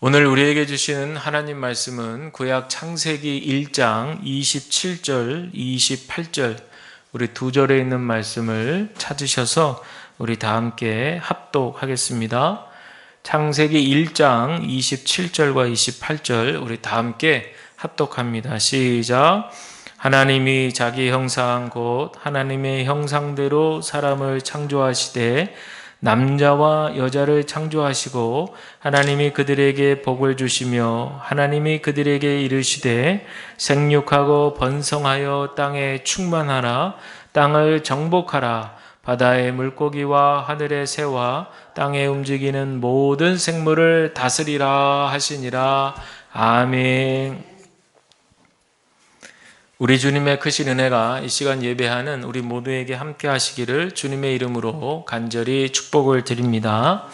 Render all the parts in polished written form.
오늘 우리에게 주시는 하나님 말씀은 구약 창세기 1장 27절, 28절 우리 두 절에 있는 말씀을 찾으셔서 우리 다 함께 합독하겠습니다. 창세기 1장 27절과 28절 우리 다 함께 합독합니다. 시작. 하나님이 자기 형상 곧 하나님의 형상대로 사람을 창조하시되 남자와 여자를 창조하시고 하나님이 그들에게 복을 주시며 하나님이 그들에게 이르시되 생육하고 번성하여 땅에 충만하라. 땅을 정복하라. 바다의 물고기와 하늘의 새와 땅에 움직이는 모든 생물을 다스리라 하시니라. 아멘. 우리 주님의 크신 은혜가 이 시간 예배하는 우리 모두에게 함께 하시기를 주님의 이름으로 간절히 축복을 드립니다.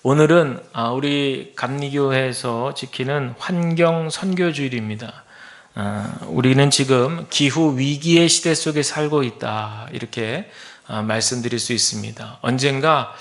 오늘은 우리 감리교회에서 지키는 환경 선교주일입니다. 우리는 지금 기후 위기의 시대 속에 살고 있다, 이렇게 말씀드릴 수 있습니다. 언젠가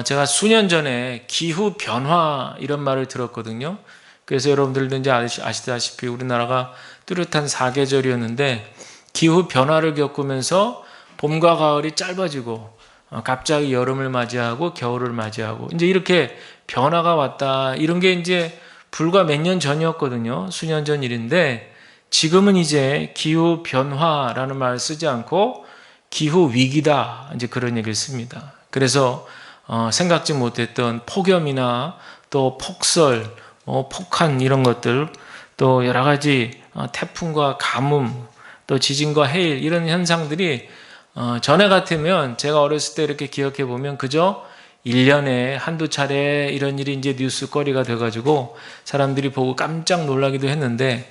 제가 수년 전에 기후 변화 이런 말을 들었거든요. 그래서 여러분들도 이제 아시다시피 우리나라가 뚜렷한 사계절이었는데 기후 변화를 겪으면서 봄과 가을이 짧아지고 갑자기 여름을 맞이하고 겨울을 맞이하고 이제 이렇게 변화가 왔다. 이런 게 이제 불과 몇 년 전이었거든요. 수년 전 일인데 지금은 이제 기후 변화라는 말을 쓰지 않고 기후 위기다, 이제 그런 얘기를 씁니다. 그래서 생각지 못했던 폭염이나 또 폭설, 폭한 이런 것들, 또 여러 가지 태풍과 가뭄, 또 지진과 해일 이런 현상들이 전에 같으면 제가 어렸을 때 이렇게 기억해 보면 그저 1년에 한두 차례 이런 일이 이제 뉴스거리가 돼가지고 사람들이 보고 깜짝 놀라기도 했는데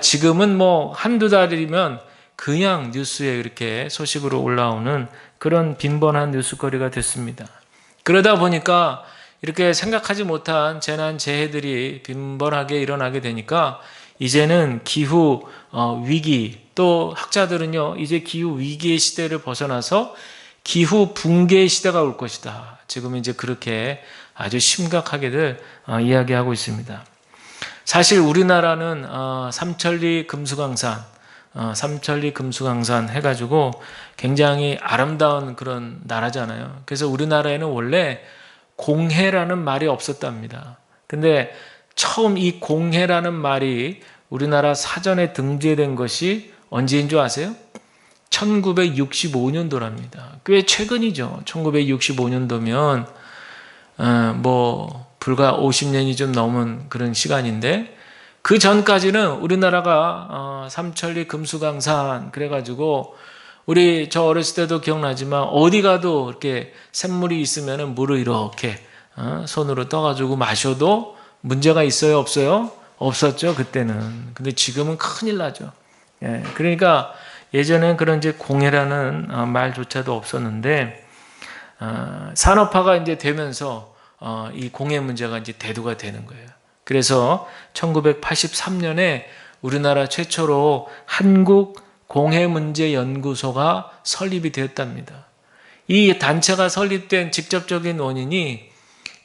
지금은 뭐 한두 달이면 그냥 뉴스에 이렇게 소식으로 올라오는 그런 빈번한 뉴스거리가 됐습니다. 그러다 보니까 이렇게 생각하지 못한 재난 재해들이 빈번하게 일어나게 되니까 이제는 기후 위기, 또 학자들은요 이제 기후 위기의 시대를 벗어나서 기후 붕괴의 시대가 올 것이다. 지금 이제 그렇게 아주 심각하게들 이야기하고 있습니다. 사실 우리나라는 삼천리 금수강산 해가지고 굉장히 아름다운 그런 나라잖아요. 그래서 우리나라에는 원래 공해라는 말이 없었답니다. 근데 처음 이 공해라는 말이 우리나라 사전에 등재된 것이 언제인 줄 아세요? 1965년도랍니다. 꽤 최근이죠. 1965년도면 불과 50년이 좀 넘은 그런 시간인데 그 전까지는 우리나라가 삼천리 금수강산 그래가지고 저 어렸을 때도 기억나지만 어디 가도 이렇게 샘물이 있으면 물을 이렇게 손으로 떠가지고 마셔도 문제가 있어요, 없어요? 없었죠, 그때는. 근데 지금은 큰일 나죠. 예, 그러니까 예전엔 그런 이제 공해라는 말조차도 없었는데 산업화가 이제 되면서 이 공해 문제가 이제 대두가 되는 거예요. 그래서 1983년에 우리나라 최초로 한국 공해문제연구소가 설립이 되었답니다. 이 단체가 설립된 직접적인 원인이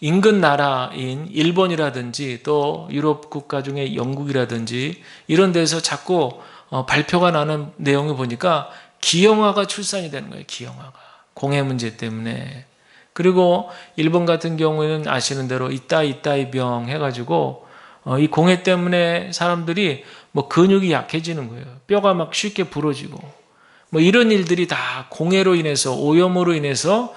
인근 나라인 일본이라든지 또 유럽 국가 중에 영국이라든지 이런 데서 자꾸 발표가 나는 내용을 보니까 기형아가 출산이 되는 거예요. 기형아가. 공해 문제 때문에. 그리고 일본 같은 경우에는 아시는 대로 이따이 병 해가지고 이 공해 때문에 사람들이 근육이 약해지는 거예요. 뼈가 막 쉽게 부러지고 이런 일들이 다 공해로 인해서 오염으로 인해서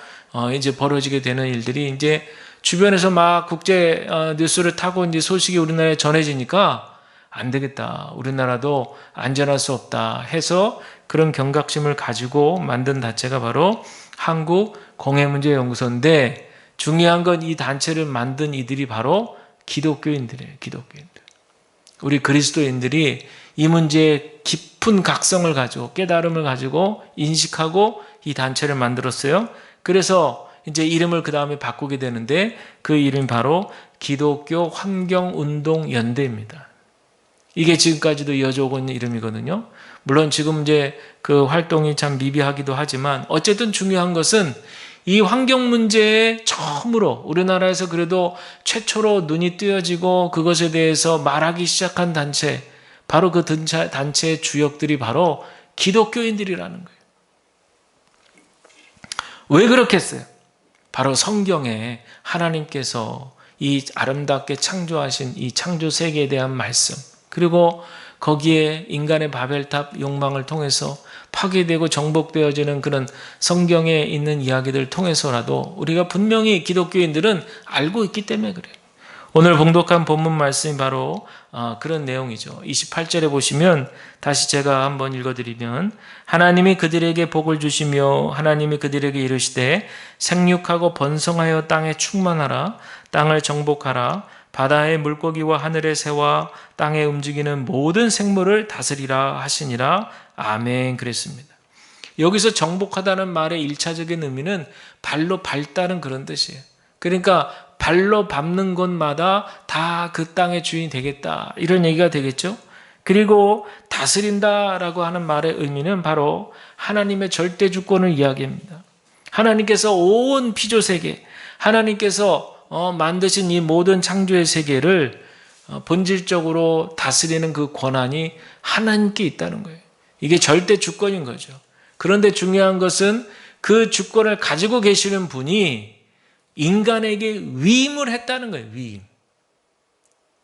이제 벌어지게 되는 일들이 이제 주변에서 막 국제 뉴스를 타고 이제 소식이 우리나라에 전해지니까 안 되겠다. 우리나라도 안전할 수 없다 해서 그런 경각심을 가지고 만든 단체가 바로 한국공해문제연구소인데 중요한 건 이 단체를 만든 이들이 바로 기독교인들이에요. 기독교인들. 우리 그리스도인들이 이 문제에 깊은 각성을 가지고 깨달음을 가지고 인식하고 이 단체를 만들었어요. 그래서 이제 이름을 그 다음에 바꾸게 되는데 그 이름이 바로 기독교 환경운동연대입니다. 이게 지금까지도 이어져 오고 있는 이름이거든요. 물론 지금 이제 그 활동이 참 미비하기도 하지만 어쨌든 중요한 것은 이 환경 문제에 처음으로 우리나라에서 그래도 최초로 눈이 뜨여지고 그것에 대해서 말하기 시작한 단체, 바로 그 단체의 주역들이 바로 기독교인들이라는 거예요. 왜 그렇겠어요? 바로 성경에 하나님께서 이 아름답게 창조하신 이 창조 세계에 대한 말씀, 그리고 거기에 인간의 바벨탑 욕망을 통해서 파괴되고 정복되어지는 그런 성경에 있는 이야기들을 통해서라도 우리가 분명히 기독교인들은 알고 있기 때문에 그래요. 오늘 봉독한 본문 말씀이 바로 그런 내용이죠. 28절에 보시면 다시 제가 한번 읽어드리면 하나님이 그들에게 복을 주시며 하나님이 그들에게 이르시되 생육하고 번성하여 땅에 충만하라 땅을 정복하라 바다의 물고기와 하늘의 새와 땅에 움직이는 모든 생물을 다스리라 하시니라. 아멘. 그랬습니다. 여기서 정복하다는 말의 1차적인 의미는 발로 밟다는 그런 뜻이에요. 그러니까 발로 밟는 곳마다 다 그 땅의 주인이 되겠다, 이런 얘기가 되겠죠. 그리고 다스린다라고 하는 말의 의미는 바로 하나님의 절대 주권을 이야기합니다. 하나님께서 온 피조세계, 하나님께서 만드신 이 모든 창조의 세계를 본질적으로 다스리는 그 권한이 하나님께 있다는 거예요. 이게 절대 주권인 거죠. 그런데 중요한 것은 그 주권을 가지고 계시는 분이 인간에게 위임을 했다는 거예요. 위임.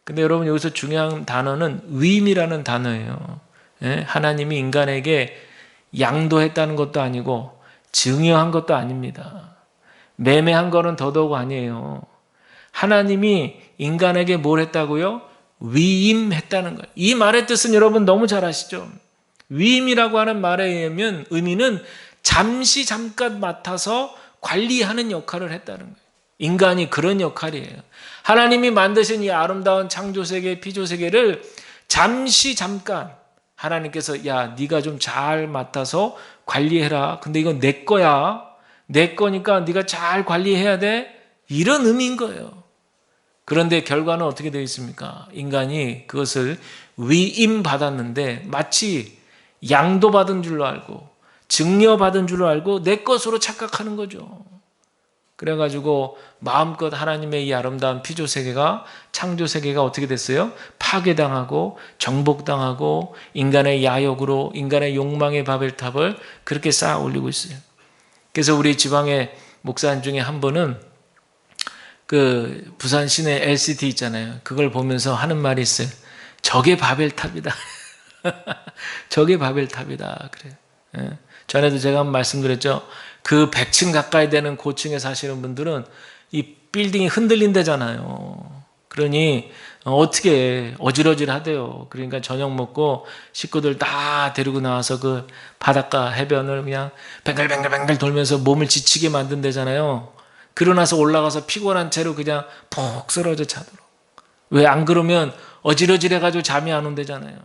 근데 여러분 여기서 중요한 단어는 위임이라는 단어예요. 하나님이 인간에게 양도했다는 것도 아니고 증여한 것도 아닙니다. 매매한 거는 더더욱 아니에요. 하나님이 인간에게 뭘 했다고요? 위임했다는 거예요. 이 말의 뜻은 여러분 너무 잘 아시죠? 위임이라고 하는 말에 의하면 의미는 잠시 잠깐 맡아서 관리하는 역할을 했다는 거예요. 인간이 그런 역할이에요. 하나님이 만드신 이 아름다운 창조세계, 피조세계를 잠시 잠깐 하나님께서 야, 네가 좀 잘 맡아서 관리해라. 근데 이건 내 거야. 내 거니까 네가 잘 관리해야 돼. 이런 의미인 거예요. 그런데 결과는 어떻게 되어 있습니까? 인간이 그것을 위임받았는데 마치 양도받은 줄로 알고 증여받은 줄로 알고 내 것으로 착각하는 거죠. 그래가지고 마음껏 하나님의 이 아름다운 피조세계가, 창조세계가 어떻게 됐어요? 파괴당하고 정복당하고 인간의 야욕으로, 인간의 욕망의 바벨탑을 그렇게 쌓아 올리고 있어요. 그래서 우리 지방의 목사님 중에 한 분은 그 부산 시내 LCT 있잖아요. 그걸 보면서 하는 말이 있어요. 저게 바벨탑이다. 저게 바벨탑이다. 그래요. 전에도 제가 한번 말씀드렸죠. 그 100층 가까이 되는 고층에 사시는 분들은 이 빌딩이 흔들린다잖아요. 그러니 어떻게 어질어질하대요. 그러니까 저녁 먹고 식구들 다 데리고 나와서 그 바닷가 해변을 그냥 뱅글뱅글뱅글 돌면서 몸을 지치게 만든다잖아요. 그러고 나서 올라가서 피곤한 채로 그냥 푹 쓰러져 자도록. 왜 안 그러면 어질어질해가지고 잠이 안 온다잖아요.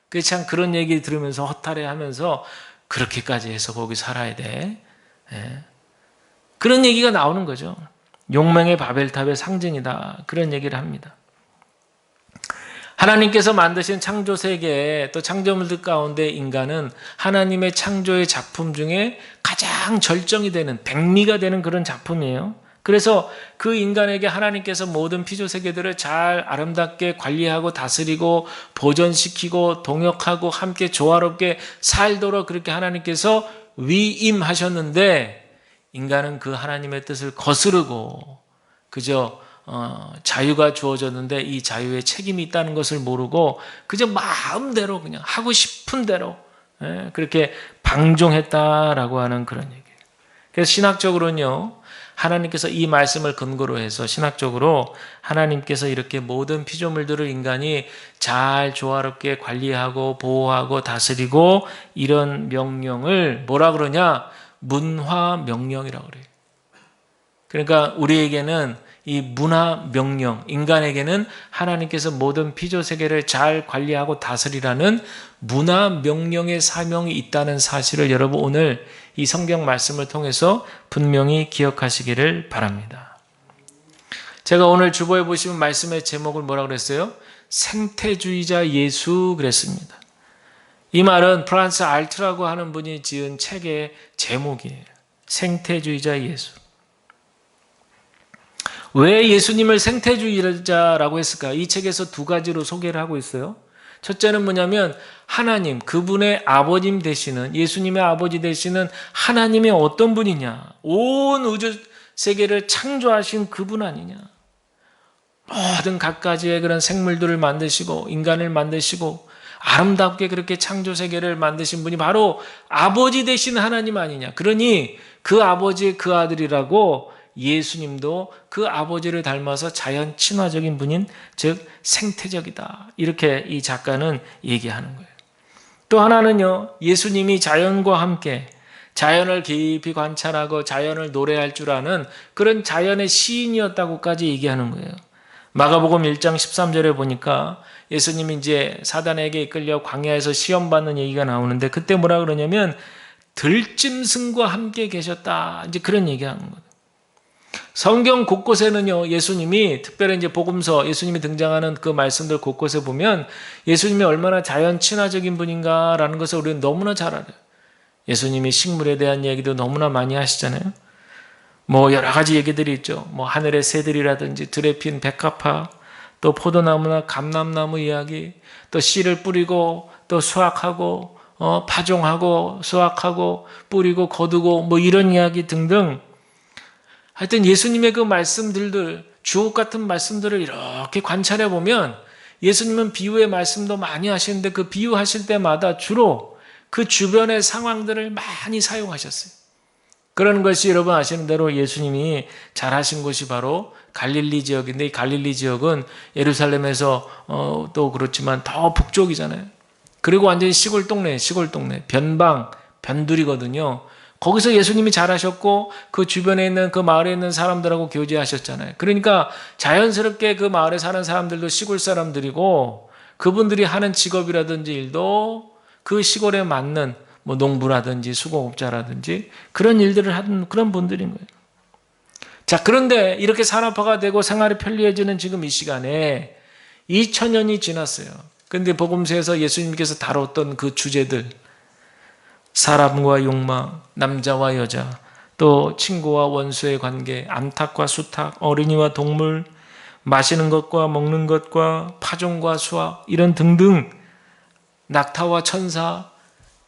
그래서 참 그런 얘기 들으면서 허탈해하면서 그렇게까지 해서 거기 살아야 돼. 그런 얘기가 나오는 거죠. 욕망의 바벨탑의 상징이다. 그런 얘기를 합니다. 하나님께서 만드신 창조세계 또 창조물들 가운데 인간은 하나님의 창조의 작품 중에 가장 절정이 되는, 백미가 되는 그런 작품이에요. 그래서 그 인간에게 하나님께서 모든 피조세계들을 잘 아름답게 관리하고 다스리고 보존시키고 동역하고 함께 조화롭게 살도록 그렇게 하나님께서 위임하셨는데 인간은 그 하나님의 뜻을 거스르고 그저 자유가 주어졌는데 이 자유에 책임이 있다는 것을 모르고 그저 마음대로 그냥 하고 싶은 대로 그렇게 방종했다라고 하는 그런 얘기예요. 그래서 신학적으로는요, 하나님께서 이 말씀을 근거로 해서 신학적으로 하나님께서 이렇게 모든 피조물들을 인간이 잘 조화롭게 관리하고 보호하고 다스리고 이런 명령을 뭐라 그러냐? 문화 명령이라고 그래요. 그러니까 우리에게는 이 문화 명령, 인간에게는 하나님께서 모든 피조세계를 잘 관리하고 다스리라는 문화 명령의 사명이 있다는 사실을 여러분 오늘 이 성경 말씀을 통해서 분명히 기억하시기를 바랍니다. 제가 오늘 주보에 보시면 말씀의 제목을 뭐라고 그랬어요? 생태주의자 예수 그랬습니다. 이 말은 프란스 알트라고 하는 분이 지은 책의 제목이에요. 생태주의자 예수. 왜 예수님을 생태주의자라고 했을까? 이 책에서 두 가지로 소개를 하고 있어요. 첫째는 뭐냐면 하나님, 그분의 아버님 되시는, 예수님의 아버지 되시는 하나님이 어떤 분이냐? 온 우주 세계를 창조하신 그분 아니냐? 모든 갖가지의 그런 생물들을 만드시고 인간을 만드시고 아름답게 그렇게 창조 세계를 만드신 분이 바로 아버지 되신 하나님 아니냐? 그러니 그 아버지의 그 아들이라고 예수님도 그 아버지를 닮아서 자연 친화적인 분인, 즉 생태적이다. 이렇게 이 작가는 얘기하는 거예요. 또 하나는요, 예수님이 자연과 함께 자연을 깊이 관찰하고 자연을 노래할 줄 아는 그런 자연의 시인이었다고까지 얘기하는 거예요. 마가복음 1장 13절에 보니까 예수님이 이제 사단에게 이끌려 광야에서 시험받는 얘기가 나오는데 그때 뭐라 그러냐면 들짐승과 함께 계셨다. 이제 그런 얘기하는 거예요. 성경 곳곳에는요, 예수님이 특별히 이제 복음서, 예수님이 등장하는 그 말씀들 곳곳에 보면 예수님이 얼마나 자연 친화적인 분인가라는 것을 우리는 너무나 잘 알아요. 예수님이 식물에 대한 얘기도 너무나 많이 하시잖아요. 뭐 여러 가지 얘기들이 있죠. 뭐 하늘의 새들이라든지 들에 핀 백합화, 또 포도나무나 감람나무 이야기, 또 씨를 뿌리고 또 수확하고 파종하고 수확하고 뿌리고 거두고 뭐 이런 이야기 등등. 하여튼 예수님의 그 말씀들, 주옥 같은 말씀들을 이렇게 관찰해 보면 예수님은 비유의 말씀도 많이 하시는데 그 비유하실 때마다 주로 그 주변의 상황들을 많이 사용하셨어요. 그런 것이 여러분 아시는 대로 예수님이 잘하신 곳이 바로 갈릴리 지역인데 이 갈릴리 지역은 예루살렘에서 또 그렇지만 더 북쪽이잖아요. 그리고 완전히 시골 동네, 변방, 변두리거든요. 거기서 예수님이 잘하셨고 그 주변에 있는 그 마을에 있는 사람들하고 교제하셨잖아요. 그러니까 자연스럽게 그 마을에 사는 사람들도 시골 사람들이고 그분들이 하는 직업이라든지 일도 그 시골에 맞는 뭐 농부라든지 수공업자라든지 그런 일들을 하는 그런 분들인 거예요. 자, 그런데 이렇게 산업화가 되고 생활이 편리해지는 지금 이 시간에 2000년이 지났어요. 그런데 복음서에서 예수님께서 다뤘던 그 주제들, 사람과 욕망, 남자와 여자, 또 친구와 원수의 관계, 암탉과 수탉, 어린이와 동물, 마시는 것과 먹는 것과 파종과 수확, 이런 등등 낙타와 천사,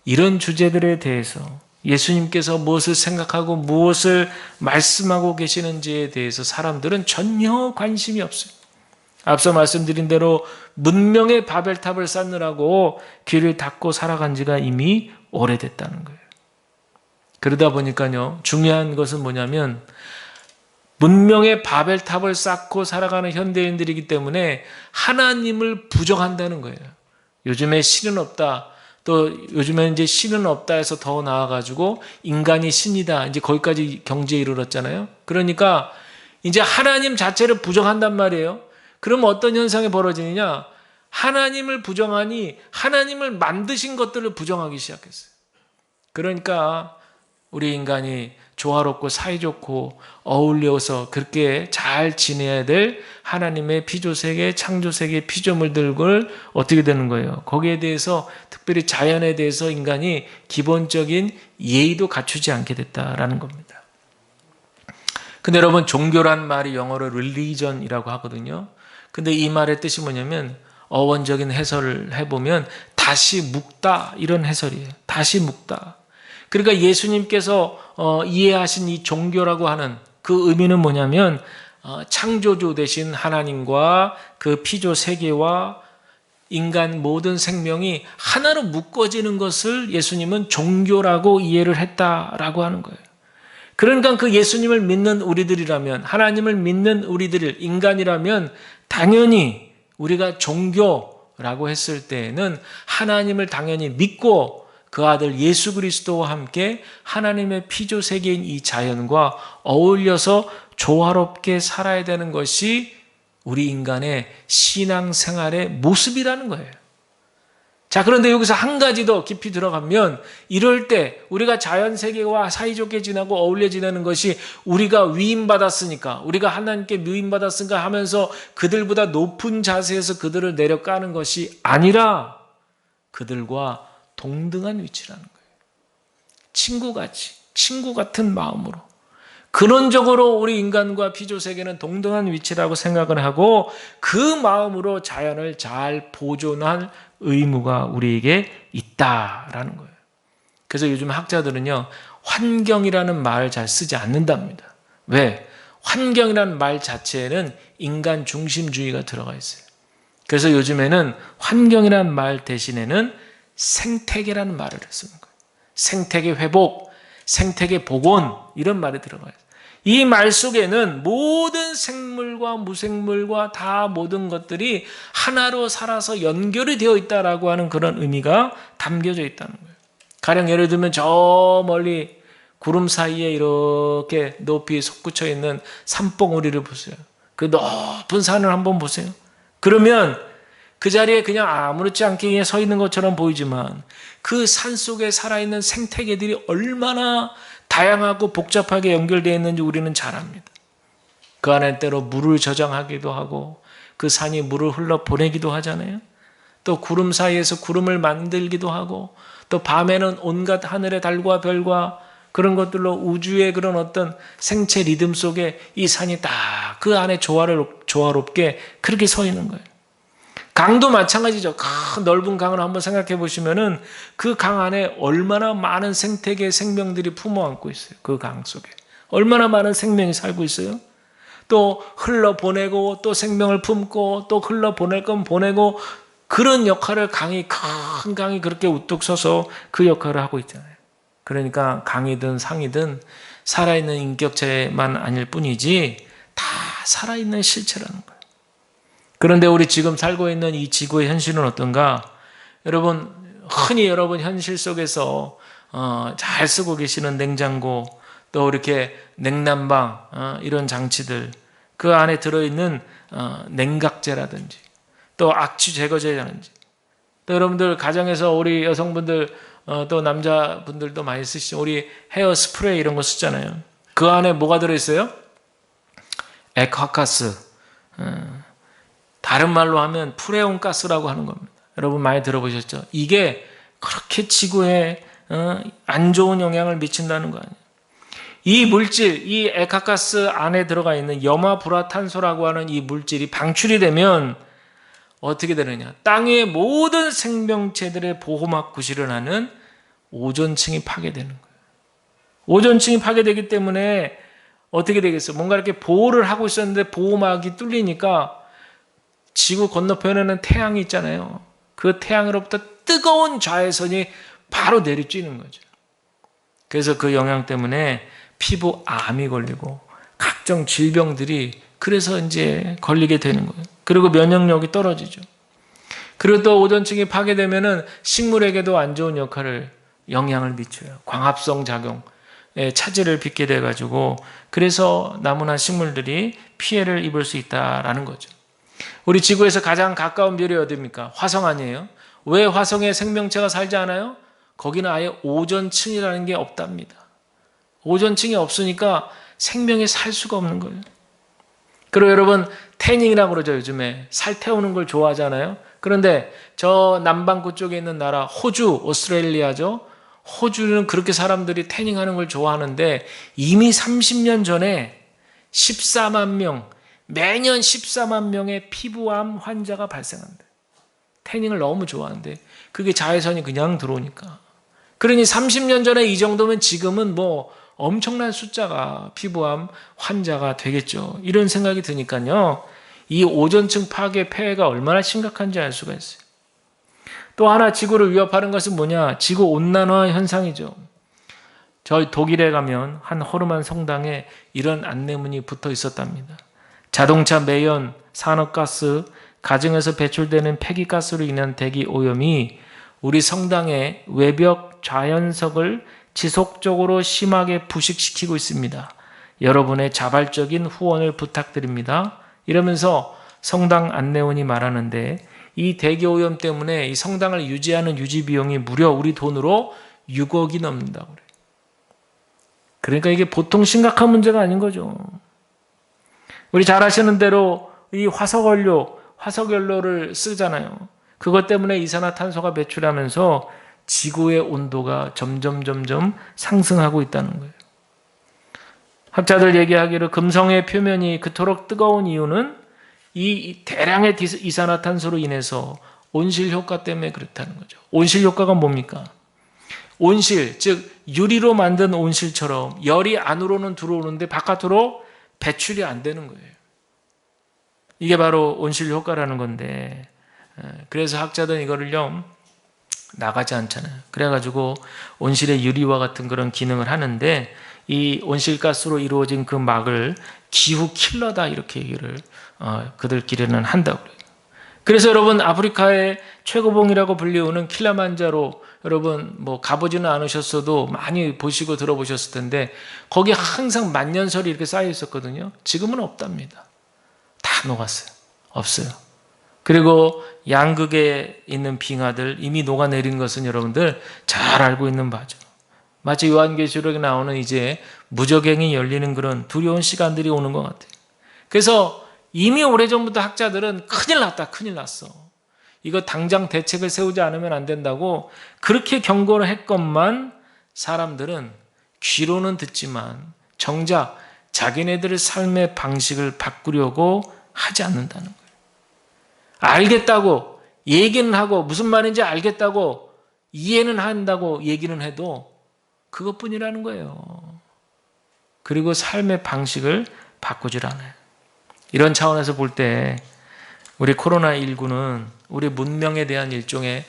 이런 주제들에 대해서 예수님께서 무엇을 생각하고 무엇을 말씀하고 계시는지에 대해서 사람들은 전혀 관심이 없어요. 앞서 말씀드린 대로 문명의 바벨탑을 쌓느라고 귀를 닫고 살아간 지가 이미 오래됐다는 거예요. 그러다 보니까요, 중요한 것은 뭐냐면 문명의 바벨탑을 쌓고 살아가는 현대인들이기 때문에 하나님을 부정한다는 거예요. 요즘에 신은 없다. 또 요즘에는 이제 신은 없다 해서 더 나아가지고 인간이 신이다. 이제 거기까지 경지에 이르렀잖아요. 그러니까 이제 하나님 자체를 부정한단 말이에요. 그럼 어떤 현상이 벌어지느냐? 하나님을 부정하니 하나님을 만드신 것들을 부정하기 시작했어요. 그러니까 우리 인간이 조화롭고 사이좋고 어울려서 그렇게 잘 지내야 될 하나님의 피조세계, 창조세계 피조물들을 어떻게 되는 거예요? 거기에 대해서 특별히 자연에 대해서 인간이 기본적인 예의도 갖추지 않게 됐다라는 겁니다. 근데 여러분, 종교란 말이 영어로 religion이라고 하거든요. 근데 이 말의 뜻이 뭐냐면 어원적인 해설을 해보면 다시 묵다, 이런 해설이에요. 다시 묵다. 그러니까 예수님께서 이해하신 이 종교라고 하는 그 의미는 뭐냐면 창조주 되신 하나님과 그 피조 세계와 인간 모든 생명이 하나로 묶어지는 것을 예수님은 종교라고 이해를 했다라고 하는 거예요. 그러니까 그 예수님을 믿는 우리들이라면, 하나님을 믿는 우리들, 인간이라면 당연히 우리가 종교라고 했을 때에는 하나님을 당연히 믿고 그 아들 예수 그리스도와 함께 하나님의 피조 세계인 이 자연과 어울려서 조화롭게 살아야 되는 것이 우리 인간의 신앙생활의 모습이라는 거예요. 자, 그런데 여기서 한 가지 더 깊이 들어가면 이럴 때 우리가 자연 세계와 사이좋게 지내고 어울려 지내는 것이 우리가 위임받았으니까, 우리가 하나님께 위임받았으니까 하면서 그들보다 높은 자세에서 그들을 내려까는 것이 아니라 그들과 동등한 위치라는 거예요. 친구같이, 친구 같은 마음으로, 근원적으로 우리 인간과 피조세계는 동등한 위치라고 생각을 하고 그 마음으로 자연을 잘 보존할 의무가 우리에게 있다라는 거예요. 그래서 요즘 학자들은요, 환경이라는 말을 잘 쓰지 않는답니다. 왜? 환경이라는 말 자체에는 인간 중심주의가 들어가 있어요. 그래서 요즘에는 환경이라는 말 대신에는 생태계라는 말을 쓰는 거예요. 생태계 회복, 생태계 복원, 이런 말이 들어가요. 이 말 속에는 모든 생물과 무생물과 다 모든 것들이 하나로 살아서 연결이 되어 있다라고 하는 그런 의미가 담겨져 있다는 거예요. 가령 예를 들면 저 멀리 구름 사이에 이렇게 높이 솟구쳐 있는 산봉우리를 보세요. 그 높은 산을 한번 보세요. 그러면 그 자리에 그냥 아무렇지 않게 그냥 서 있는 것처럼 보이지만 그 산 속에 살아있는 생태계들이 얼마나 다양하고 복잡하게 연결되어 있는지 우리는 잘 압니다. 그 안에 때로 물을 저장하기도 하고 그 산이 물을 흘러보내기도 하잖아요. 또 구름 사이에서 구름을 만들기도 하고 또 밤에는 온갖 하늘의 달과 별과 그런 것들로 우주의 그런 어떤 생체 리듬 속에 이 산이 딱 그 안에 조화롭게 그렇게 서 있는 거예요. 강도 마찬가지죠. 큰 넓은 강을 한번 생각해 보시면은 그 강 안에 얼마나 많은 생태계 생명들이 품어 안고 있어요. 그 강 속에. 얼마나 많은 생명이 살고 있어요. 또 흘러보내고 또 생명을 품고 또 흘러보낼 건 보내고 그런 역할을 큰 강이 그렇게 우뚝 서서 그 역할을 하고 있잖아요. 그러니까 강이든 상이든 살아있는 인격체만 아닐 뿐이지 다 살아있는 실체라는 거예요. 그런데 우리 지금 살고 있는 이 지구의 현실은 어떤가? 여러분, 흔히 여러분 현실 속에서 잘 쓰고 계시는 냉장고, 또 이렇게 냉난방, 이런 장치들, 그 안에 들어있는 냉각제라든지, 또 악취 제거제라든지, 또 여러분들 가정에서 우리 여성분들, 또 남자분들도 많이 쓰시죠. 우리 헤어 스프레이 이런 거 쓰잖아요. 그 안에 뭐가 들어있어요? 액화가스. 다른 말로 하면 프레온 가스라고 하는 겁니다. 여러분 많이 들어보셨죠? 이게 그렇게 지구에 안 좋은 영향을 미친다는 거 아니에요. 이 물질, 이 액화가스 안에 들어가 있는 염화불화탄소라고 하는 이 물질이 방출이 되면 어떻게 되느냐? 땅 위의 모든 생명체들의 보호막 구실을 하는 오존층이 파괴되는 거예요. 오존층이 파괴되기 때문에 어떻게 되겠어요? 뭔가 이렇게 보호를 하고 있었는데 보호막이 뚫리니까 지구 건너편에는 태양이 있잖아요. 그 태양으로부터 뜨거운 자외선이 바로 내리쬐는 거죠. 그래서 그 영향 때문에 피부암이 걸리고 각종 질병들이 그래서 이제 걸리게 되는 거예요. 그리고 면역력이 떨어지죠. 그리고 또 오존층이 파괴되면은 식물에게도 안 좋은 영향을 미쳐요. 광합성 작용에 차질을 빚게 돼가지고 그래서 나무나 식물들이 피해를 입을 수 있다라는 거죠. 우리 지구에서 가장 가까운 별이 어디입니까? 화성 아니에요? 왜 화성에 생명체가 살지 않아요? 거기는 아예 오존층이라는 게 없답니다. 오존층이 없으니까 생명이 살 수가 없는 거예요. 그리고 여러분 태닝이라고 그러죠. 요즘에 살 태우는 걸 좋아하잖아요. 그런데 저 남반구 쪽에 있는 나라 호주, 오스트레일리아죠. 호주는 그렇게 사람들이 태닝하는 걸 좋아하는데 이미 30년 전에 14만 명, 매년 14만 명의 피부암 환자가 발생한대. 태닝을 너무 좋아하는데 그게 자외선이 그냥 들어오니까. 그러니 30년 전에 이 정도면 지금은 뭐 엄청난 숫자가 피부암 환자가 되겠죠. 이런 생각이 드니까요. 이 오존층 파괴 폐해가 얼마나 심각한지 알 수가 있어요. 또 하나 지구를 위협하는 것은 뭐냐? 지구 온난화 현상이죠. 저희 독일에 가면 한 호르만 성당에 이런 안내문이 붙어 있었답니다. 자동차 매연, 산업가스, 가정에서 배출되는 폐기가스로 인한 대기 오염이 우리 성당의 외벽 좌연석을 지속적으로 심하게 부식시키고 있습니다. 여러분의 자발적인 후원을 부탁드립니다. 이러면서 성당 안내원이 말하는데 이 대기오염 때문에 이 성당을 유지하는 유지 비용이 무려 우리 돈으로 6억이 넘는다고 그래요. 그러니까 이게 보통 심각한 문제가 아닌 거죠. 우리 잘 아시는 대로 이 화석연료를 쓰잖아요. 그것 때문에 이산화탄소가 배출하면서 지구의 온도가 점점 상승하고 있다는 거예요. 학자들 얘기하기로 금성의 표면이 그토록 뜨거운 이유는 이 대량의 이산화탄소로 인해서 온실 효과 때문에 그렇다는 거죠. 온실 효과가 뭡니까? 온실, 즉 유리로 만든 온실처럼 열이 안으로는 들어오는데 바깥으로 배출이 안 되는 거예요. 이게 바로 온실 효과라는 건데, 그래서 학자들은 이거를요 나가지 않잖아요. 그래가지고 온실의 유리와 같은 그런 기능을 하는데, 이 온실가스로 이루어진 그 막을 기후 킬러다 이렇게 얘기를 그들끼리는 한다고 그래요. 그래서 여러분, 아프리카의 최고봉이라고 불리우는 킬리만자로, 여러분 뭐 가보지는 않으셨어도 많이 보시고 들어보셨을 텐데, 거기 항상 만년설이 이렇게 쌓여 있었거든요. 지금은 없답니다. 다 녹았어요. 없어요. 그리고 양극에 있는 빙하들 이미 녹아내린 것은 여러분들 잘 알고 있는 바죠. 마치 요한계시록에 나오는 이제 무저갱이 열리는 그런 두려운 시간들이 오는 것 같아요. 그래서 이미 오래전부터 학자들은 큰일 났다, 큰일 났어, 이거 당장 대책을 세우지 않으면 안 된다고 그렇게 경고를 했건만, 사람들은 귀로는 듣지만 정작 자기네들의 삶의 방식을 바꾸려고 하지 않는다는 거예요. 알겠다고 얘기는 하고, 무슨 말인지 알겠다고 이해는 한다고 얘기는 해도 그것뿐이라는 거예요. 그리고 삶의 방식을 바꾸질 않아요. 이런 차원에서 볼 때 우리 코로나19는 우리 문명에 대한 일종의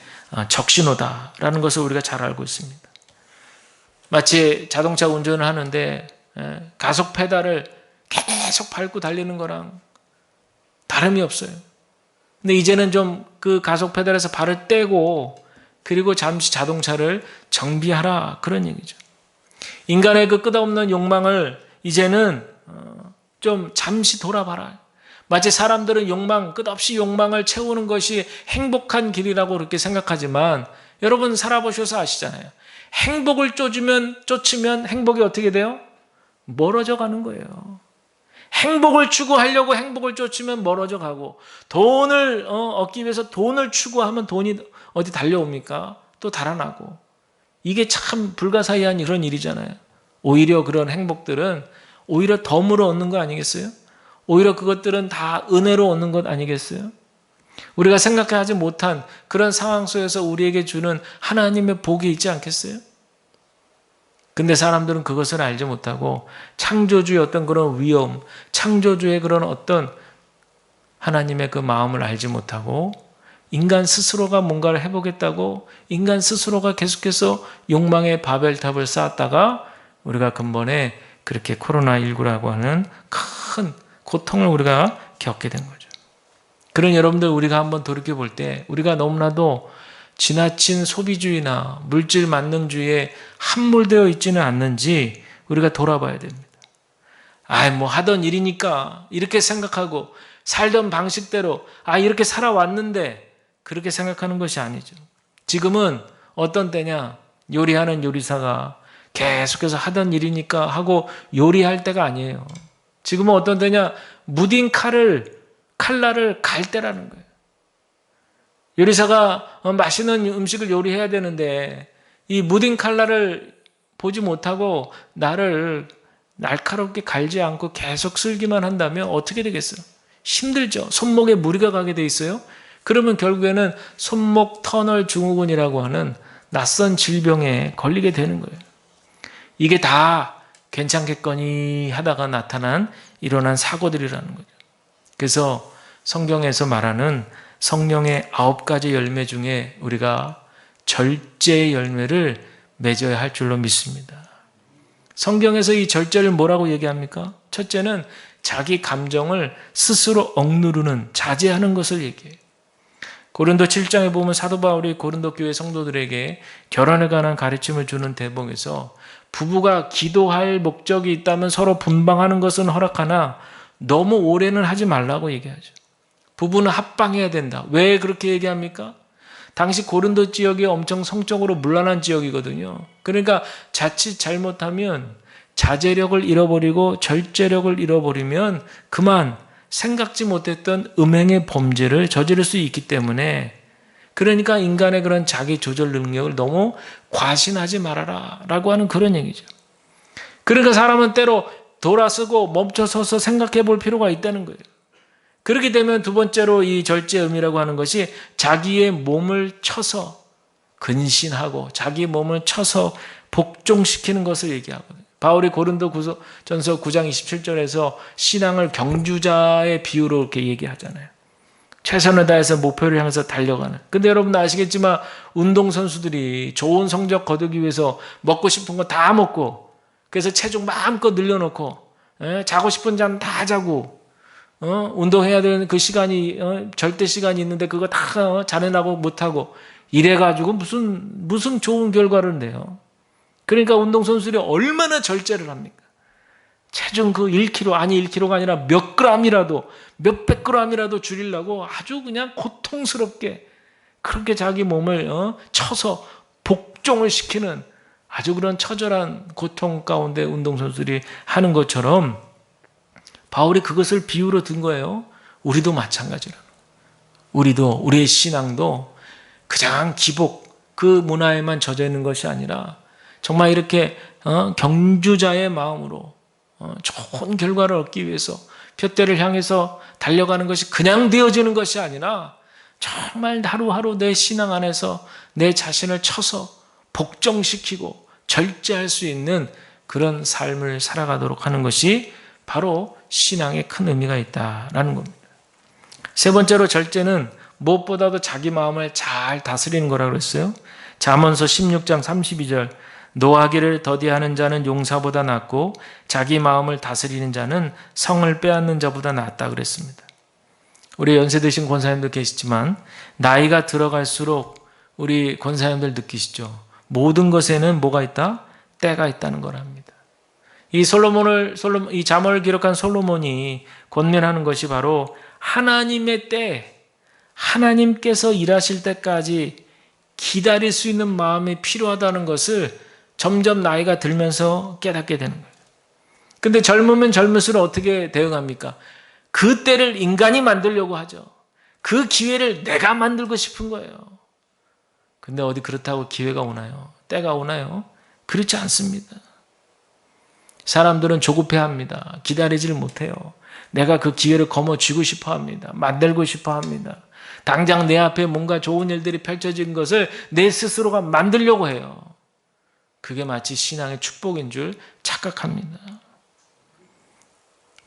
적신호다라는 것을 우리가 잘 알고 있습니다. 마치 자동차 운전을 하는데 가속 페달을 계속 밟고 달리는 거랑 다름이 없어요. 근데 이제는 좀 그 가속 페달에서 발을 떼고 그리고 잠시 자동차를 정비하라, 그런 얘기죠. 인간의 그 끝없는 욕망을 이제는 좀 잠시 돌아봐라. 마치 사람들은 끝없이 욕망을 채우는 것이 행복한 길이라고 그렇게 생각하지만, 여러분 살아보셔서 아시잖아요. 행복을 쫓으면 행복이 어떻게 돼요? 멀어져 가는 거예요. 행복을 추구하려고 행복을 쫓으면 멀어져 가고, 돈을 얻기 위해서 돈을 추구하면 돈이 어디 달려옵니까? 또 달아나고. 이게 참 불가사의한 그런 일이잖아요. 오히려 그런 행복들은 오히려 덤으로 얻는 거 아니겠어요? 오히려 그것들은 다 은혜로 얻는 것 아니겠어요? 우리가 생각하지 못한 그런 상황 속에서 우리에게 주는 하나님의 복이 있지 않겠어요? 근데 사람들은 그것을 알지 못하고 창조주의 어떤 그런 위험, 창조주의 그런 어떤 하나님의 그 마음을 알지 못하고, 인간 스스로가 뭔가를 해보겠다고 인간 스스로가 계속해서 욕망의 바벨탑을 쌓았다가 우리가 근본에 그렇게 코로나19라고 하는 큰 고통을 우리가 겪게 된 거죠. 그런 여러분들, 우리가 한번 돌이켜 볼 때 우리가 너무나도 지나친 소비주의나 물질 만능주의에 함몰되어 있지는 않는지 우리가 돌아봐야 됩니다. 뭐 하던 일이니까 이렇게 생각하고 살던 방식대로 이렇게 살아왔는데, 그렇게 생각하는 것이 아니죠. 지금은 어떤 때냐, 요리하는 요리사가 계속해서 하던 일이니까 하고 요리할 때가 아니에요. 지금은 어떤 때냐, 무딘 칼날을 갈 때라는 거예요. 요리사가 맛있는 음식을 요리해야 되는데 이 무딘 칼날을 보지 못하고 나를 날카롭게 갈지 않고 계속 쓸기만 한다면 어떻게 되겠어요? 힘들죠. 손목에 무리가 가게 돼 있어요. 그러면 결국에는 손목 터널 증후군이라고 하는 낯선 질병에 걸리게 되는 거예요. 이게 다 괜찮겠거니 하다가 일어난 사고들이라는 거죠. 그래서 성경에서 말하는 성령의 9가지 열매 중에 우리가 절제의 열매를 맺어야 할 줄로 믿습니다. 성경에서 이 절제를 뭐라고 얘기합니까? 첫째는 자기 감정을 스스로 억누르는, 자제하는 것을 얘기해요. 고린도 7장에 보면 사도 바울이 고린도 교회 성도들에게 결혼에 관한 가르침을 주는 대목에서 부부가 기도할 목적이 있다면 서로 분방하는 것은 허락하나 너무 오래는 하지 말라고 얘기하죠. 부부는 합방해야 된다. 왜 그렇게 얘기합니까? 당시 고린도 지역이 엄청 성적으로 문란한 지역이거든요. 그러니까 자칫 잘못하면 자제력을 잃어버리고 절제력을 잃어버리면 그만 생각지 못했던 음행의 범죄를 저지를 수 있기 때문에 그러니까 인간의 그런 자기 조절 능력을 너무 과신하지 말아라 라고 하는 그런 얘기죠. 그러니까 사람은 때로 돌아서고 멈춰서서 생각해 볼 필요가 있다는 거예요. 그렇게 되면 두 번째로 이 절제의 의미라고 하는 것이 자기의 몸을 쳐서 근신하고 자기 몸을 쳐서 복종시키는 것을 얘기하거든요. 바울이 고린도전서 9장 27절에서 신앙을 경주자의 비유로 이렇게 얘기하잖아요. 최선을 다해서 목표를 향해서 달려가는. 근데 여러분 아시겠지만 운동선수들이 좋은 성적 거두기 위해서 먹고 싶은 거 다 먹고, 그래서 체중 마음껏 늘려놓고, 자고 싶은 잠 다 자고, 운동해야 되는 그 시간이, 절대 시간이 있는데 그거 다 자네나고 못하고, 이래가지고 무슨 좋은 결과를 내요. 그러니까 운동선수들이 얼마나 절제를 합니까? 체중 그 1kg, 아니 1kg가 아니라 몇 g이라도, 몇백 g이라도 줄이려고 아주 그냥 고통스럽게 그렇게 자기 몸을 쳐서 복종을 시키는 아주 그런 처절한 고통 가운데 운동선수들이 하는 것처럼 바울이 그것을 비유로 든 거예요. 우리도 마찬가지라. 우리의 신앙도 그냥 기복, 그 문화에만 젖어 있는 것이 아니라 정말 이렇게 경주자의 마음으로 좋은 결과를 얻기 위해서 푯대를 향해서 달려가는 것이 그냥 되어지는 것이 아니라 정말 하루하루 내 신앙 안에서 내 자신을 쳐서 복종시키고 절제할 수 있는 그런 삶을 살아가도록 하는 것이 바로 신앙에 큰 의미가 있다라는 겁니다. 세 번째로 절제는 무엇보다도 자기 마음을 잘 다스리는 거라고 그랬어요. 잠언서 16장 32절 노하기를 더디하는 자는 용사보다 낫고 자기 마음을 다스리는 자는 성을 빼앗는 자보다 낫다 그랬습니다. 우리 연세 드신 권사님도 계시지만 나이가 들어갈수록 우리 권사님들 느끼시죠? 모든 것에는 뭐가 있다? 때가 있다는 거랍니다. 이 잠언을 기록한 솔로몬이 권면하는 것이 바로 하나님의 때, 하나님께서 일하실 때까지 기다릴 수 있는 마음이 필요하다는 것을 점점 나이가 들면서 깨닫게 되는 거예요. 근데 젊으면 젊을수록 어떻게 대응합니까? 그 때를 인간이 만들려고 하죠. 그 기회를 내가 만들고 싶은 거예요. 근데 어디 그렇다고 기회가 오나요? 때가 오나요? 그렇지 않습니다. 사람들은 조급해합니다. 기다리지를 못해요. 내가 그 기회를 거머쥐고 싶어합니다. 만들고 싶어합니다. 당장 내 앞에 뭔가 좋은 일들이 펼쳐진 것을 내 스스로가 만들려고 해요. 그게 마치 신앙의 축복인 줄 착각합니다.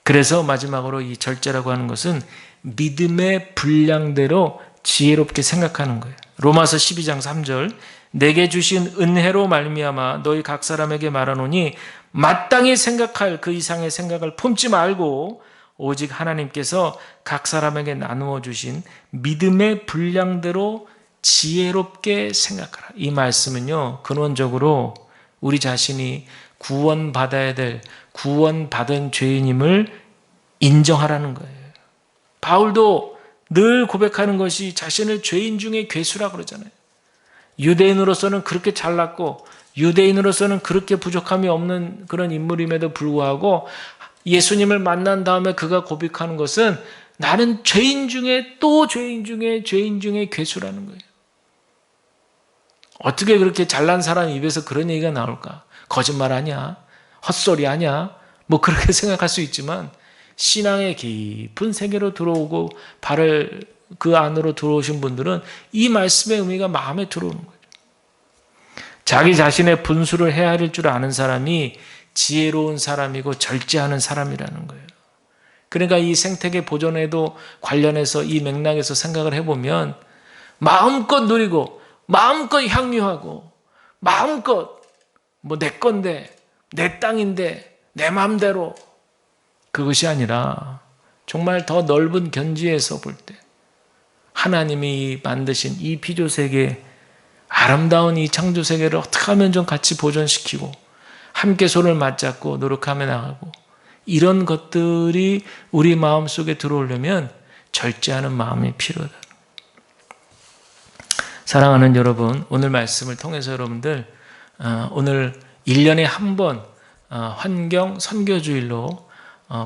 그래서 마지막으로 이 절제라고 하는 것은 믿음의 분량대로 지혜롭게 생각하는 거예요. 로마서 12장 3절 내게 주신 은혜로 말미암아 너희 각 사람에게 말하노니 마땅히 생각할 그 이상의 생각을 품지 말고 오직 하나님께서 각 사람에게 나누어 주신 믿음의 분량대로 지혜롭게 생각하라. 이 말씀은요, 근원적으로 우리 자신이 구원받아야 될 구원받은 죄인임을 인정하라는 거예요. 바울도 늘 고백하는 것이 자신을 죄인 중에 괴수라 그러잖아요. 유대인으로서는 그렇게 잘났고 유대인으로서는 그렇게 부족함이 없는 그런 인물임에도 불구하고 예수님을 만난 다음에 그가 고백하는 것은 나는 죄인 중에 또 죄인 중에 죄인 중에 괴수라는 거예요. 어떻게 그렇게 잘난 사람 입에서 그런 얘기가 나올까? 거짓말 아니야? 헛소리 아니야? 뭐 그렇게 생각할 수 있지만 신앙의 깊은 세계로 들어오고 발을 그 안으로 들어오신 분들은 이 말씀의 의미가 마음에 들어오는 거죠. 자기 자신의 분수를 헤아릴 줄 아는 사람이 지혜로운 사람이고 절제하는 사람이라는 거예요. 그러니까 이 생태계 보존에도 관련해서 이 맥락에서 생각을 해보면 마음껏 누리고 마음껏 향유하고 마음껏 뭐 내 건데 내 땅인데 내 마음대로 그것이 아니라 정말 더 넓은 견지에서 볼 때 하나님이 만드신 이 피조세계 아름다운 이 창조세계를 어떻게 하면 좀 같이 보존시키고 함께 손을 맞잡고 노력하며 나가고 이런 것들이 우리 마음속에 들어오려면 절제하는 마음이 필요하다. 사랑하는 여러분, 오늘 말씀을 통해서 여러분들 오늘 1년에 한 번 환경 선교주일로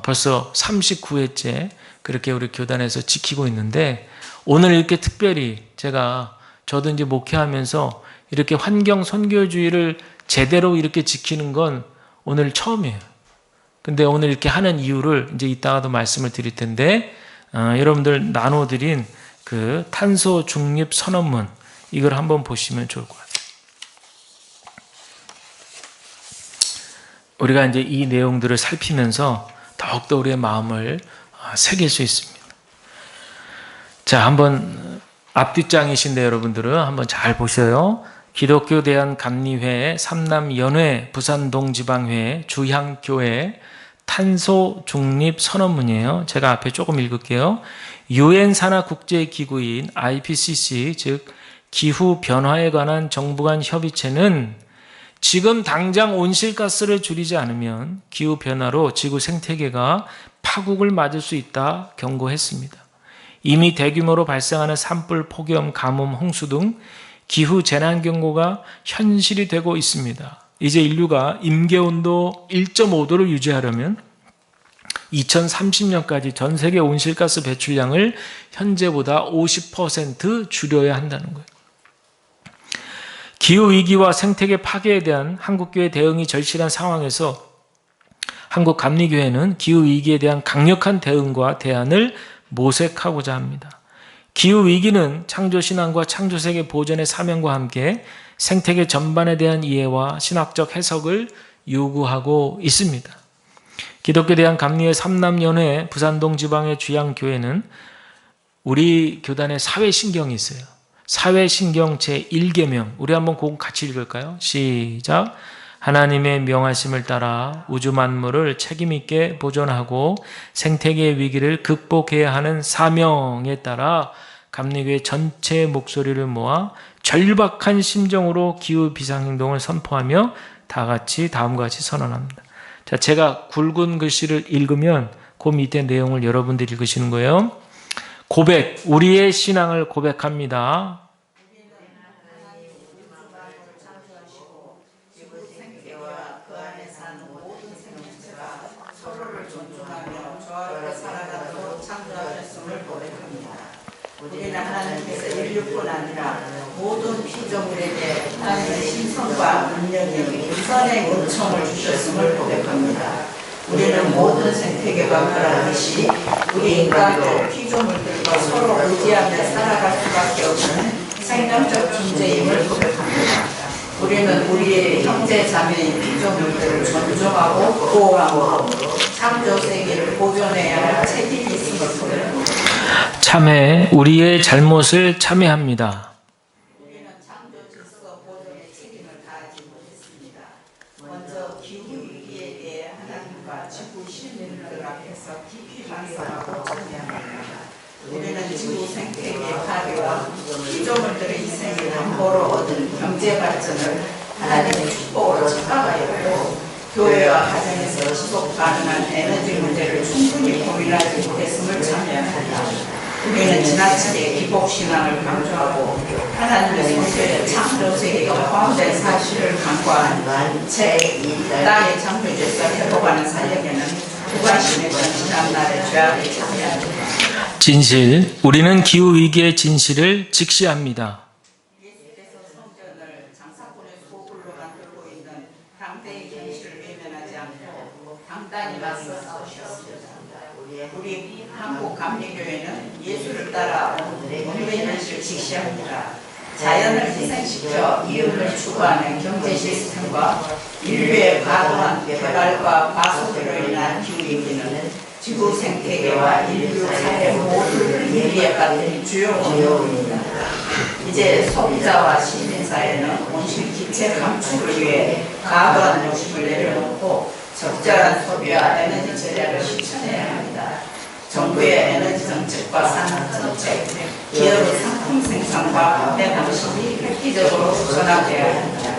벌써 39회째 그렇게 우리 교단에서 지키고 있는데 오늘 이렇게 특별히 제가 저도 이제 목회하면서 이렇게 환경 선교주의를 제대로 이렇게 지키는 건 오늘 처음이에요. 근데 오늘 이렇게 하는 이유를 이제 이따가도 말씀을 드릴 텐데, 여러분들 나눠드린 그 탄소 중립 선언문, 이걸 한번 보시면 좋을 것 같아요. 우리가 이제 이 내용들을 살피면서 더욱더 우리의 마음을 새길 수 있습니다. 자, 한번 앞뒷장이신데 여러분들은 한번 잘 보셔요. 기독교 대한감리회 삼남연회 부산동지방회 주향교회 탄소 중립 선언문이에요. 제가 앞에 조금 읽을게요. 유엔 산하 국제기구인 IPCC, 즉 기후 변화에 관한 정부 간 협의체는 지금 당장 온실가스를 줄이지 않으면 기후 변화로 지구 생태계가 파국을 맞을 수 있다 경고했습니다. 이미 대규모로 발생하는 산불, 폭염, 가뭄, 홍수 등 기후 재난 경고가 현실이 되고 있습니다. 이제 인류가 임계온도 1.5도를 유지하려면 2030년까지 전 세계 온실가스 배출량을 현재보다 50% 줄여야 한다는 거예요. 기후위기와 생태계 파괴에 대한 한국교회 대응이 절실한 상황에서 한국감리교회는 기후위기에 대한 강력한 대응과 대안을 모색하고자 합니다. 기후위기는 창조신앙과 창조세계 보존의 사명과 함께 생태계 전반에 대한 이해와 신학적 해석을 요구하고 있습니다. 기독교에 대한 감리회 삼남연회 부산동 지방의 주양교회는 우리 교단의 사회신경이 있어요. 사회신경 제1계명, 우리 한번 그거 같이 읽을까요? 시작. 하나님의 명하심을 따라 우주 만물을 책임있게 보존하고 생태계의 위기를 극복해야 하는 사명에 따라 감리교회 전체의 목소리를 모아 절박한 심정으로 기후 비상행동을 선포하며 다 같이 다음과 같이 선언합니다. 자, 제가 굵은 글씨를 읽으면 그 밑에 내용을 여러분들이 읽으시는 거예요. 고백, 우리의 신앙을 고백합니다. 우리는 하나님께서 인류뿐 아니라 모든 피조물에게 하나님의 신성과 능력이 우선의 은총을 주셨음을 고백합니다. 우리는 모든 생태계가 말하듯이 우리 인간도 피조물들과 서로 의지하며 살아갈 수밖에 없는 생명적 존재임을 고백합니다. 우리는 우리의 형제 자매인 피조물들을 존중하고 보호하고 창조 세계를 보존해야 할 책임이 있음을 고백합니다. 참회, 우리의 잘못을 참회합니다. 우리는 창조 질서 보존의 책임을 다하지 못했습니다. 먼저 기후 위기에 대해 하나님과 지구 시민들 앞에서 깊이 반성하고 참회합니다. 우리는 지구 생태계 파괴와 피조물들의 희생을 담보로 얻은 경제 발전을 하나님의 축복으로 착각하여 했고, 교회와 가정에서 지속 가능한 에너지 문제를 충분히 고민하지 못했음을 참여합니다. 우리는 지나치게 기복신앙을 강조하고 하나님의 성격의 창조세계가 포함된 사실을 간과한 채 땅의 창조질서 회복하는 사역에는 무관심했던 지난날의 죄악에 참여합니다. 진실, 우리는 기후위기의 진실을 직시합니다. 예수께서 성전을 장사꾼의 소굴로 만들고 있는 당대의 현실을 외면하지 않고 당당히 맞서 싸우셨습니다. 우리 한국감리교회는 예수를 따라 오늘의 현실을 직시합니다. 자연을 희생시켜 이윤을 추구하는 경제 시스템과 인류의 과도한 개발과 과속으로 인한 기후위기는 지구 생태계와 인류 사회 모두를 위기에 빠뜨린 주요 어려움입니다. 이제 소비자와 시민사회는 온실 기체 감축을 위해 과도한 욕심을 내려놓고 적절한 소비와 에너지 절약을 실천해야 합니다. 정부의 에너지 정책과 산업 정책, 기업의 상품 생산과 판매 방식이 획기적으로 전환되어야 합니다.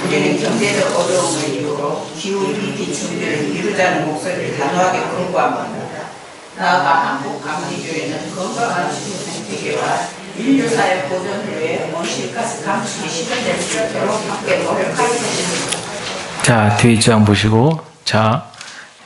우리는 경제적 어려움을 이유로 기후위기 준비를 미루자는 목소리를 단호하게 권고합니다. 나아가 한국감리교회는 건강한 지구 생태계와 인류사회 보존을 위해 온실가스 감축이 실현될 수 있도록 함께 노력하겠습니다. 자, 뒷장 보시고, 자,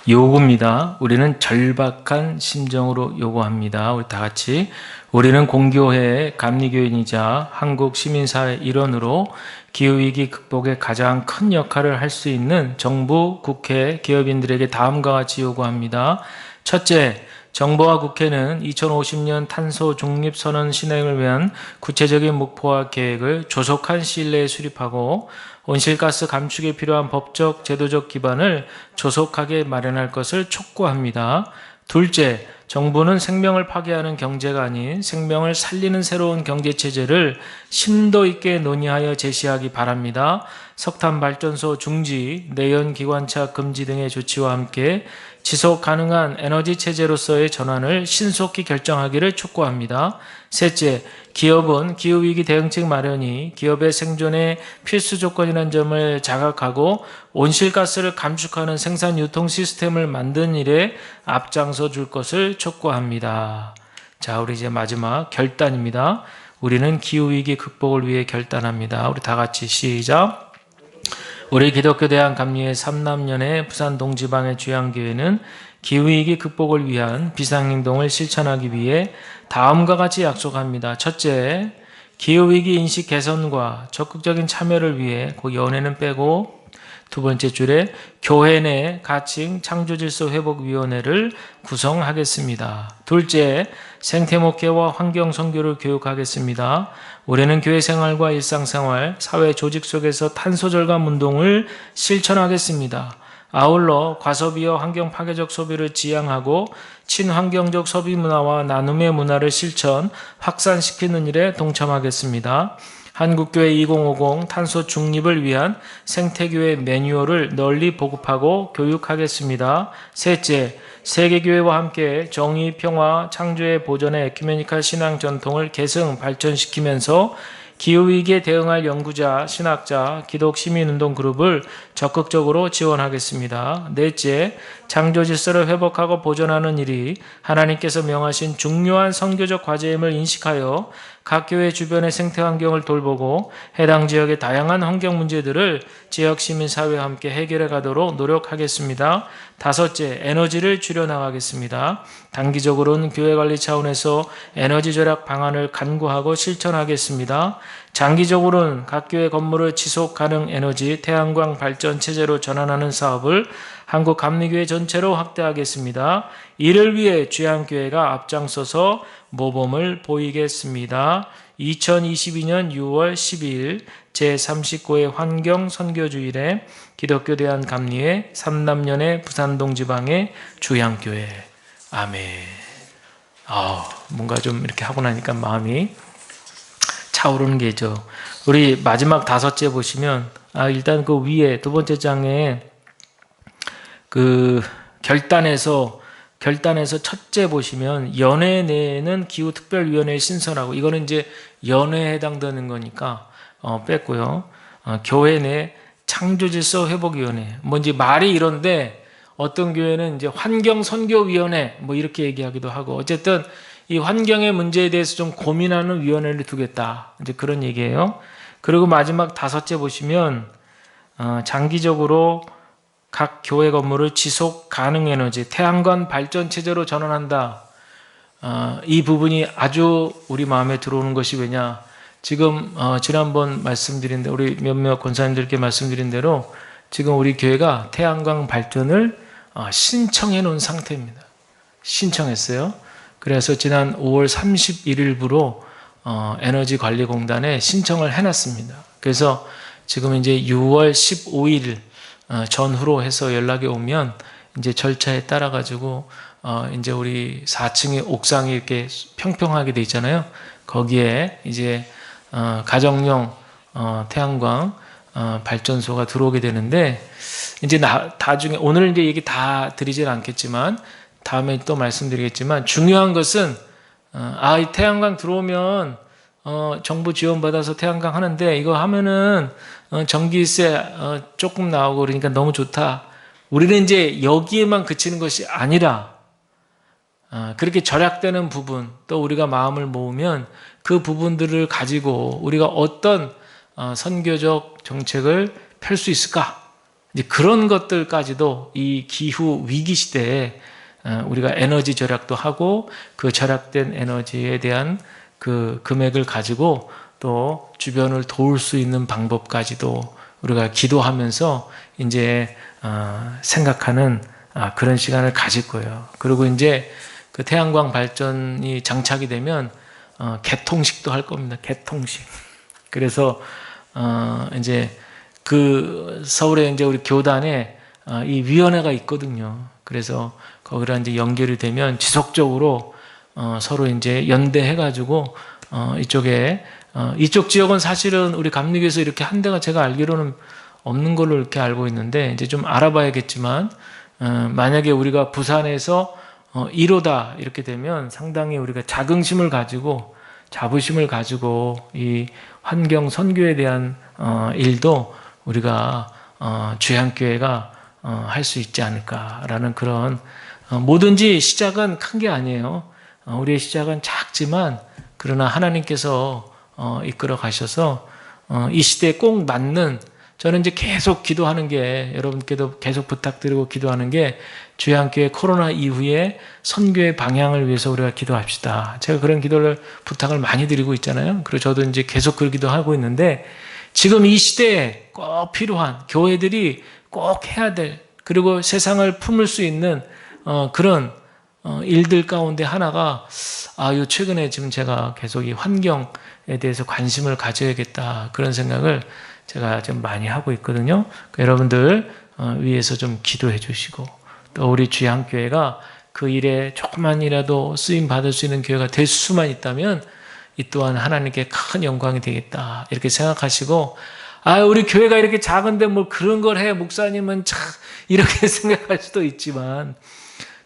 요구입니다. 우리는 절박한 심정으로 요구합니다. 우리 다 같이 우리는 공교회의 감리교인이자 한국 시민사회 일원으로 기후위기 극복에 가장 큰 역할을 할 수 있는 정부, 국회, 기업인들에게 다음과 같이 요구합니다. 첫째, 정부와 국회는 2050년 탄소 중립 선언 실행을 위한 구체적인 목표와 계획을 조속한 시일 내에 수립하고 온실가스 감축에 필요한 법적, 제도적 기반을 조속하게 마련할 것을 촉구합니다. 둘째, 정부는 생명을 파괴하는 경제가 아닌 생명을 살리는 새로운 경제체제를 심도 있게 논의하여 제시하기 바랍니다. 석탄 발전소 중지, 내연기관차 금지 등의 조치와 함께 지속 가능한 에너지 체제로서의 전환을 신속히 결정하기를 촉구합니다. 셋째, 기업은 기후위기 대응책 마련이 기업의 생존의 필수 조건이라는 점을 자각하고 온실가스를 감축하는 생산 유통 시스템을 만드는 일에 앞장서 줄 것을 촉구합니다. 자, 우리 이제 마지막 결단입니다. 우리는 기후위기 극복을 위해 결단합니다. 우리 다 같이 시작. 우리 기독교 대한감리회 3남년의 부산 동지방의 주양교회는 기후위기 극복을 위한 비상행동을 실천하기 위해 다음과 같이 약속합니다. 첫째, 기후위기 인식 개선과 적극적인 참여를 위해 그 연회는 빼고 두 번째 줄에 교회 내 가칭 창조질서회복위원회를 구성하겠습니다. 둘째, 생태목회와 환경선교를 교육하겠습니다. 올해는 교회 생활과 일상생활, 사회 조직 속에서 탄소절감 운동을 실천하겠습니다. 아울러 과소비와 환경 파괴적 소비를 지양하고 친환경적 소비 문화와 나눔의 문화를 실천, 확산시키는 일에 동참하겠습니다. 한국교회 2050 탄소 중립을 위한 생태교회 매뉴얼을 널리 보급하고 교육하겠습니다. 셋째, 세계교회와 함께 정의, 평화, 창조의 보존의 에큐메니컬 신앙 전통을 계승, 발전시키면서 기후위기에 대응할 연구자, 신학자, 기독 시민운동 그룹을 적극적으로 지원하겠습니다. 넷째, 창조질서를 회복하고 보존하는 일이 하나님께서 명하신 중요한 선교적 과제임을 인식하여 각 교회 주변의 생태 환경을 돌보고 해당 지역의 다양한 환경 문제들을 지역 시민사회와 함께 해결해 가도록 노력하겠습니다. 다섯째, 에너지를 줄여나가겠습니다. 단기적으로는 교회 관리 차원에서 에너지 절약 방안을 간구하고 실천하겠습니다. 장기적으로는 각 교회 건물을 지속 가능 에너지 태양광 발전 체제로 전환하는 사업을 한국 감리교회 전체로 확대하겠습니다. 이를 위해 주양교회가 앞장서서 모범을 보이겠습니다. 2022년 6월 12일 제39회 환경선교주일에 기독교 대한감리회 3남년의 부산동지방의 주양교회. 아멘. 뭔가 좀 이렇게 하고 나니까 마음이 차오르는 게 있죠. 우리 마지막 다섯째 보시면 일단 그 위에 두 번째 장에 그 결단에서 첫째 보시면 연회 내에는 기후특별위원회를 신설하고, 이거는 이제 연회에 해당되는 거니까 뺐고요. 교회 내 창조질서 회복위원회, 뭔지 말이 이런데 어떤 교회는 이제 환경선교위원회 뭐 이렇게 얘기하기도 하고, 어쨌든 이 환경의 문제에 대해서 좀 고민하는 위원회를 두겠다, 이제 그런 얘기예요. 그리고 마지막 다섯째 보시면 장기적으로 각 교회 건물을 지속 가능 에너지 태양광 발전 체제로 전환한다. 이 부분이 아주 우리 마음에 들어오는 것이 왜냐? 지금 지난번 말씀드린 대로 우리 몇몇 권사님들께 말씀드린 대로 지금 우리 교회가 태양광 발전을 신청해 놓은 상태입니다. 신청했어요. 그래서 지난 5월 31일부로 에너지관리공단에 신청을 해놨습니다. 그래서 지금 이제 6월 15일 전후로 해서 연락이 오면 이제 절차에 따라 가지고 이제 우리 4층의 옥상이 이렇게 평평하게 돼 있잖아요. 거기에 이제 가정용 태양광 발전소가 들어오게 되는데, 이제 나중에 오늘 이제 얘기 다 드리진 않겠지만 다음에 또 말씀드리겠지만, 중요한 것은 이 태양광 들어오면 정부 지원받아서 태양광 하는데 이거 하면은 전기세 조금 나오고 그러니까 너무 좋다. 우리는 이제 여기에만 그치는 것이 아니라 그렇게 절약되는 부분, 또 우리가 마음을 모으면 그 부분들을 가지고 우리가 어떤 선교적 정책을 펼 수 있을까? 이제 그런 것들까지도 이 기후 위기 시대에 우리가 에너지 절약도 하고 그 절약된 에너지에 대한 그 금액을 가지고 또 주변을 도울 수 있는 방법까지도 우리가 기도하면서 이제 생각하는 그런 시간을 가질 거예요. 그리고 이제 그 태양광 발전이 장착이 되면 개통식도 할 겁니다. 개통식. 그래서 이제 그 서울에 이제 우리 교단에 이 위원회가 있거든요. 그래서 거기랑 이제 연결이 되면 지속적으로 서로 이제 연대해가지고 이쪽 지역은 사실은 우리 감리교에서 이렇게 한 대가 제가 알기로는 없는 걸로 이렇게 알고 있는데 이제 좀 알아봐야겠지만 만약에 우리가 부산에서 1호다 이렇게 되면 상당히 우리가 자긍심을 가지고 자부심을 가지고 이 환경 선교에 대한 일도 우리가 주양교회가 할 수 있지 않을까라는 그런 뭐든지 시작은 큰 게 아니에요. 우리의 시작은 작지만 그러나 하나님께서 이끌어 가셔서 이 시대에 꼭 맞는 저는 이제 계속 기도하는 게 여러분께도 계속 부탁드리고 기도하는 게 주양교회 코로나 이후에 선교의 방향을 위해서 우리가 기도합시다. 제가 그런 기도를 부탁을 많이 드리고 있잖아요. 그리고 저도 이제 계속 그 기도하고 있는데 지금 이 시대에 꼭 필요한 교회들이 꼭 해야 될 그리고 세상을 품을 수 있는 그런 일들 가운데 하나가 요 최근에 지금 제가 계속 이 환경에 대해서 관심을 가져야겠다 그런 생각을 제가 좀 많이 하고 있거든요. 여러분들 위해서 좀 기도해 주시고 또 우리 주양교회가 그 일에 조금만이라도 쓰임 받을 수 있는 교회가 될 수만 있다면 이 또한 하나님께 큰 영광이 되겠다 이렇게 생각하시고 우리 교회가 이렇게 작은데 뭐 그런 걸 해 목사님은 참 이렇게 생각할 수도 있지만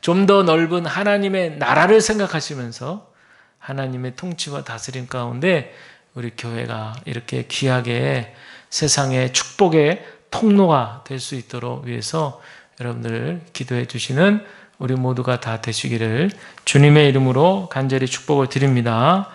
좀 더 넓은 하나님의 나라를 생각하시면서 하나님의 통치와 다스림 가운데 우리 교회가 이렇게 귀하게 세상의 축복의 통로가 될 수 있도록 위해서 여러분들 기도해 주시는 우리 모두가 다 되시기를 주님의 이름으로 간절히 축복을 드립니다.